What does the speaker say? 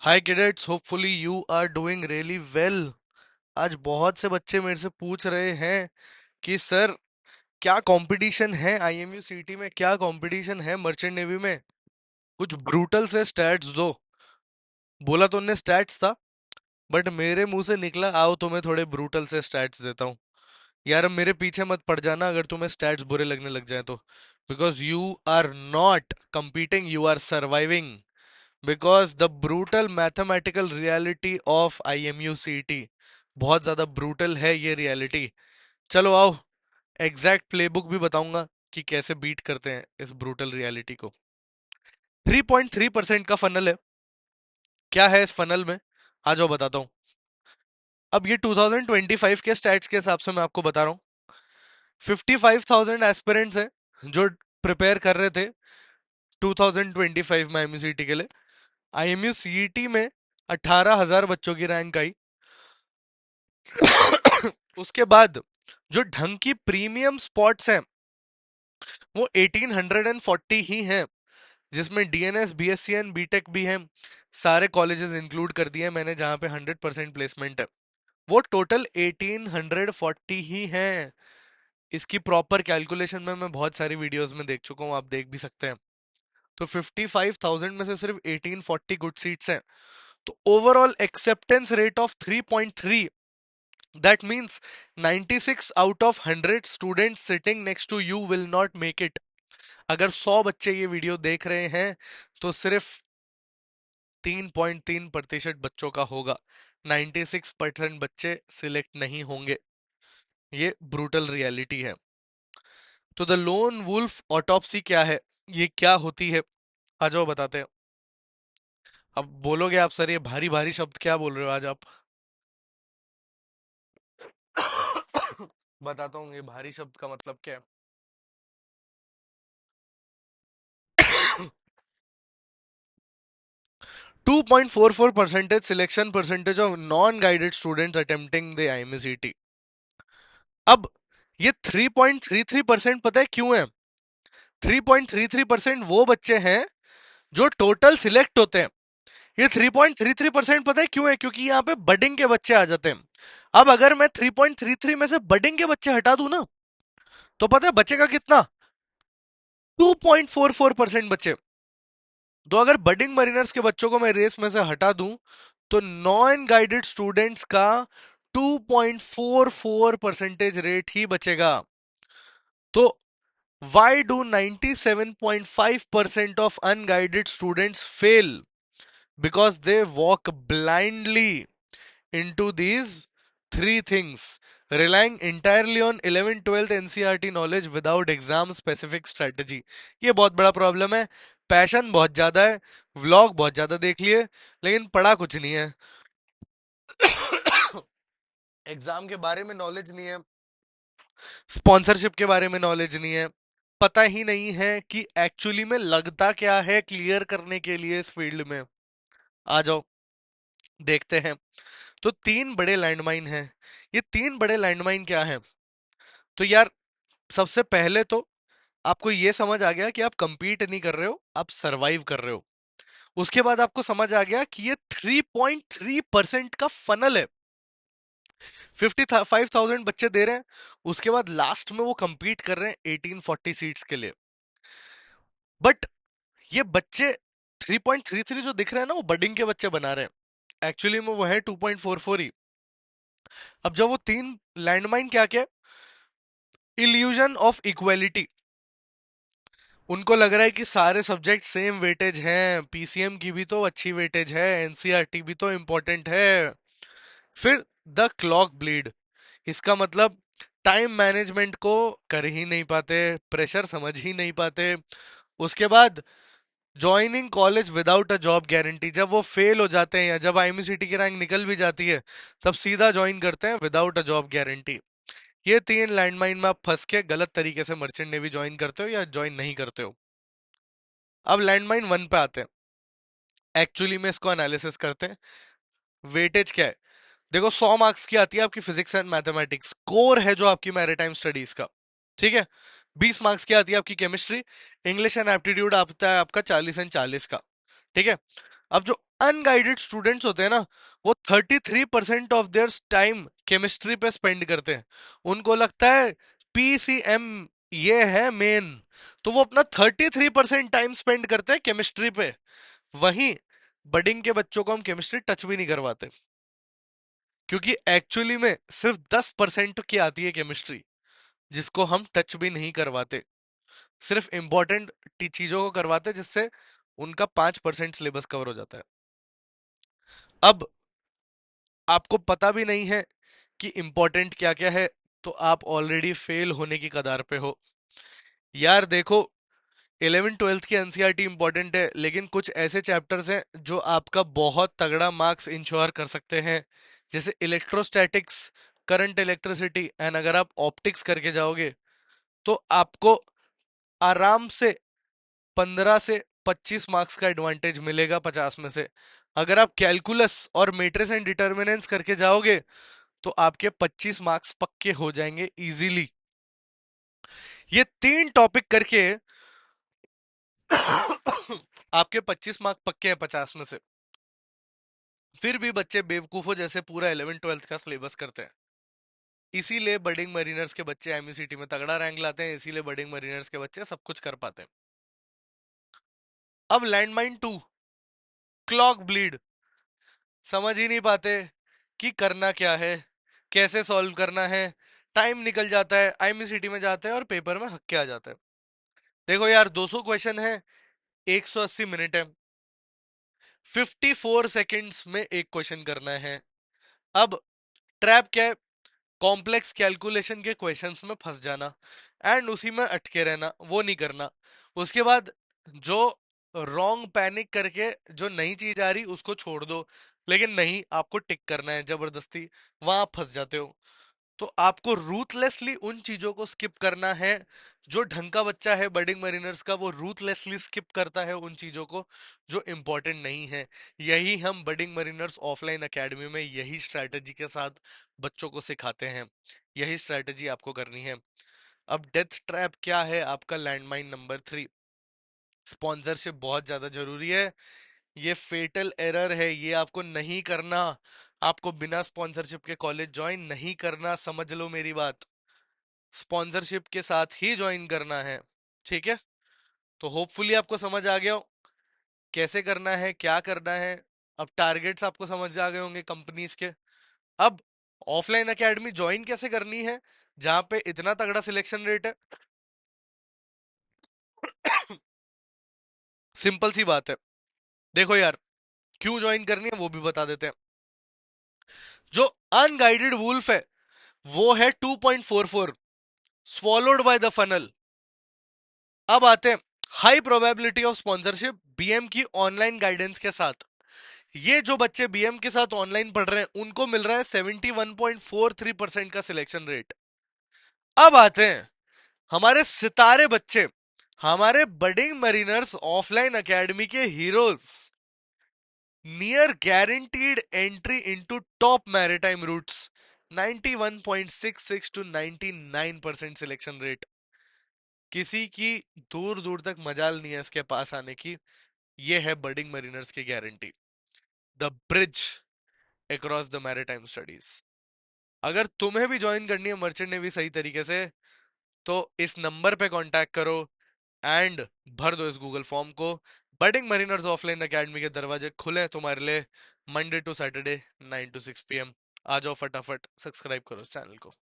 Hi cadets, hopefully you are doing really well. आज बहुत से बच्चे मेरे से पूछ रहे हैं कि सर, क्या कंपटीशन है आईएमयू सीटी में, क्या कंपटीशन है मर्चेंट नेवी में, कुछ ब्रूटल से स्टैट्स दो। बोला तो उनने स्टैट्स था, बट मेरे मुंह से निकला आओ तुम्हें थोड़े ब्रूटल से स्टैट्स देता हूँ। यार अब मेरे पीछे मत पड़ जाना अगर तुम्हें स्टैट्स बुरे लगने लग जाए तो, because you are not competing, you are surviving. Because the brutal mathematical reality of IMU-CET बहुत ज्यादा ब्रूटल है ये रियलिटी। चलो आओ, एग्जैक्ट प्लेबुक भी बताऊंगा कि कैसे बीट करते हैं इस ब्रूटल रियलिटी को। 3.3% का फनल है। क्या है इस फनल में, आ जाओ बताता हूँ। अब ये 2025 के स्टैट्स के हिसाब से मैं आपको बता रहा हूँ। 55,000 एस्पिरेंट्स हैं जो प्रिपेयर कर रहे थे 2025 में आईएमयू सीईटी के लिए। आईएमयू सीईटी में 18,000 बच्चों की रैंक आई। उसके बाद जो ढंग की प्रीमियम स्पॉट्स हैं वो 1840 ही हैं, जिसमें डीएनएस बीएससीएन बीटेक भी हैं। सारे कॉलेजेस इंक्लूड कर दिए हैं मैंने जहां पे 100% प्लेसमेंट है। वो टोटल 1840 ही हैं। इसकी प्रॉपर कैलकुलेशन में मैं बहुत सारी वीडियोस में देख चुका हूँ, आप देख भी सकते हैं। तो 55,000 में से सिर्फ 1840 गुड सीट्स हैं। तो overall acceptance rate of 3.3, that means 96 out of 100 students sitting next to you will not make it। अगर 100 बच्चे ये वीडियो देख रहे हैं तो सिर्फ 3.3% बच्चों का होगा, 96% बच्चे सिलेक्ट नहीं होंगे। ये ब्रूटल रियलिटी है। तो द लोन वुल्फ ऑटोप्सी क्या है, ये क्या होती है, आ जाओ बताते हैं। अब बोलोगे आप सर ये भारी भारी शब्द क्या बोल रहे हो आज आप। बताता हूँ ये भारी शब्द का मतलब क्या है। 2.44 percentage selection percentage of non-guided students attempting the IMCT। अब ये 3.33% पता है क्यों है। 3.33% वो बच्चे हैं जो टोटल सिलेक्ट होते हैं। ये 3.33% पता है क्यों है, क्योंकि यहाँ पे बडिंग के बच्चे आ जाते हैं। अब अगर मैं 3.33 में से बडिंग के बच्चे हटा दूं ना, तो पता है बचेगा कितना, 2.44% बच्चे। तो अगर बडिंग मरीनर्स के बच्चों को मैं रेस में से हटा दूं तो नॉन गाइडेड स्टूडेंट्स का 2.44 परसेंटेज रेट ही बचेगा। तो why do 97.5% of unguided students fail? Because they walk blindly into these three things, relying entirely on 11th 12th NCERT knowledge without exam specific strategy। ये बहुत बड़ा प्रॉब्लम है। Passion बहुत ज्यादा है, व्लॉग बहुत ज्यादा देख लिए, लेकिन पढ़ा कुछ नहीं है। एग्जाम के बारे में नॉलेज नहीं है, स्पॉन्सरशिप के बारे में नॉलेज नहीं है, पता ही नहीं है कि एक्चुअली में लगता क्या है क्लियर करने के लिए इस फील्ड में। आ जाओ देखते हैं। तो तीन बड़े लैंडमाइन हैं। ये तीन बड़े लैंडमाइन क्या हैं। तो यार सबसे पहले तो आपको ये समझ आ गया कि आप कंपीट नहीं कर रहे हो, आप सरवाइव कर रहे हो। उसके बाद आपको समझ आ गया कि ये 3.3% का फनल है। 55,000 बच्चे दे रहे हैं, उसके बाद लास्ट में वो कंपीट कर रहे हैं 1840 सीट्स के लिए। बट ये बच्चे 3.33 जो दिख रहे हैं ना, वो बडिंग के बच्चे बना रहे हैं, एक्चुअली में वो है 2.44 ही। अब जब वो तीन लैंडमाइन क्या क्या, इल्यूजन ऑफ इक्वालिटी। उनको लग रहा है कि सारे सब्जेक्ट सेम वेटेज हैं, पीसीएम की भी तो अच्छी वेटेज है, एनसीईआरटी भी तो इंपॉर्टेंट है। फिर द क्लॉक ब्लीड, इसका मतलब टाइम मैनेजमेंट को कर ही नहीं पाते, प्रेशर समझ ही नहीं पाते। उसके बाद joining college without a job guarantee, जब वो फेल हो जाते हैं या जब आईएमसीटी की रैंक निकल भी जाती है तब सीधा ज्वाइन करते हैं विदाउट अ जॉब गारंटी। ये तीन लैंडमाइन में आप फंस के गलत तरीके से मर्चेंट नेवी ज्वाइन करते हो या ज्वाइन नहीं करते हो। अब लैंडमाइन वन पे आते हैं, एक्चुअली में इसको एनालिसिस करते हैं। वेटेज क्या है, देखो 100 मार्क्स की आती है आपकी फिजिक्स एंड मैथमेटिक्स, कोर है जो आपकी मैरीटाइम स्टडीज का, ठीक है। 20 मार्क्स की आती है आपकी केमिस्ट्री, इंग्लिश एंड एप्टीट्यूड आता है आपका 40 एंड 40 का, ठीक है। अब जो अनगाइडेड स्टूडेंट्स होते हैं ना, वो 33% ऑफ देयर टाइम केमिस्ट्री पे स्पेंड करते हैं। उनको लगता है पीसीएम ये है मेन, तो वो अपना 33% टाइम स्पेंड करते हैं केमिस्ट्री पे। वहीं बडिंग के बच्चों को हम केमिस्ट्री टच भी नहीं करवाते, क्योंकि एक्चुअली में सिर्फ 10% की आती है केमिस्ट्री, जिसको हम टच भी नहीं करवाते। सिर्फ इंपॉर्टेंट चीजों को करवाते हैं, जिससे उनका 5% सिलेबस कवर हो जाता है। अब आपको पता भी नहीं है कि इंपॉर्टेंट क्या क्या है, तो आप ऑलरेडी फेल होने की कगार पे हो। यार देखो, 11th 12th की एनसीईआरटी इंपॉर्टेंट है, लेकिन कुछ ऐसे चैप्टर्स हैं जो आपका बहुत तगड़ा मार्क्स इंश्योर कर सकते हैं, जैसे इलेक्ट्रोस्टैटिक्स, करंट इलेक्ट्रिसिटी। एंड अगर आप ऑप्टिक्स करके जाओगे तो आपको आराम से 15 से 25 मार्क्स का एडवांटेज मिलेगा 50 में से। अगर आप कैलकुलस और मैट्रिक्स एंड डिटर्मिनेंट्स करके जाओगे तो आपके 25 मार्क्स पक्के हो जाएंगे इजीली। ये तीन टॉपिक करके आपके 25 मार्क पक्के हैं 50 में से। फिर भी बच्चे बेवकूफों जैसे पूरा 11th 12th का सिलेबस करते हैं। इसीलिए बडिंग मरीनर्स के बच्चे एमयूसीटी में तगड़ा रैंक लाते हैं, इसीलिए बडिंग मरीनर्स के बच्चे सब कुछ कर पाते हैं। अब लैंडमाइन 2, क्लॉक ब्लीड, समझ ही नहीं पाते कि करना क्या है, कैसे सॉल्व करना है। टाइम निकल जाता है, एमयूसीटी में जाते हैं और पेपर में हक के आ जाते हैं। देखो यार, 200 क्वेश्चन है, 180 मिनट है, 54 सेकेंड्स में एक क्वेश्चन करना है। अब ट्रैप क्या है? कॉम्प्लेक्स कैलकुलेशन के क्वेश्चंस में फंस जाना एंड उसी में अटके रहना, वो नहीं करना। उसके बाद जो रॉन्ग पैनिक करके जो नई चीज आ रही उसको छोड़ दो, लेकिन नहीं, आपको टिक करना है जबरदस्ती, वहां आप फंस जाते हो। तो आपको रूथलेसली उन चीजों को स्किप करना है। जो ढंग का बच्चा है बडिंग मरीनर्स का, वो रूथलेसली स्किप करता है उन चीजों को जो इंपॉर्टेंट नहीं है। यही हम बडिंग मरीनर्स ऑफलाइन एकेडमी में यही स्ट्रैटेजी के साथ बच्चों को सिखाते हैं। यही स्ट्रैटेजी आपको करनी है। अब डेथ ट्रैप क्या है? आपका लैंडमाइन नंबर 3, स्पॉन्सरशिप बहुत ज्यादा जरूरी है। ये फेटल एरर है, ये आपको नहीं करना। आपको बिना स्पॉन्सरशिप के कॉलेज ज्वाइन नहीं करना, समझ लो मेरी बात। स्पॉन्सरशिप के साथ ही ज्वाइन करना है, ठीक है? तो होपफुली आपको समझ आ गया हो कैसे करना है, क्या करना है। अब टारगेट्स आपको समझ आ गए होंगे कंपनीज के। अब ऑफलाइन एकेडमी ज्वाइन कैसे करनी है जहां पे इतना तगड़ा सिलेक्शन रेट है? सिंपल सी बात है। देखो यार, क्यों ज्वाइन करनी है वो भी बता देते हैं। जो अनगाइडेड वुल्फ है वो है 2.44, स्वॉलोड बाय द फनल। अब आते हैं high probability of sponsorship BM की ऑनलाइन गाइडेंस के साथ। ये जो बच्चे बीएम के साथ ऑनलाइन पढ़ रहे हैं उनको मिल रहा है 71.43% का सिलेक्शन रेट। अब आते हैं हमारे सितारे बच्चे, हमारे बडिंग मरीनर्स ऑफलाइन एकेडमी के heroes. Near guaranteed entry into top maritime routes, 91.66 to 99% selection rate. किसी की दूर दूर तक मजाल नहीं है इसके पास आने की। ये है बडिंग मरीनर्स की guarantee, the bridge across the maritime studies. अगर तुम्हें भी ज्वाइन करनी है मर्चेंट नेवी सही तरीके से, तो इस नंबर पे कांटेक्ट करो एंड भर दो इस गूगल फॉर्म को। बडिंग मरीनर्स ऑफलाइन एकेडमी के दरवाजे खुले हैं तुम्हारे लिए, Monday to Saturday 9 to 6 PM। आ जाओ फटाफट, सब्सक्राइब करो इस चैनल को।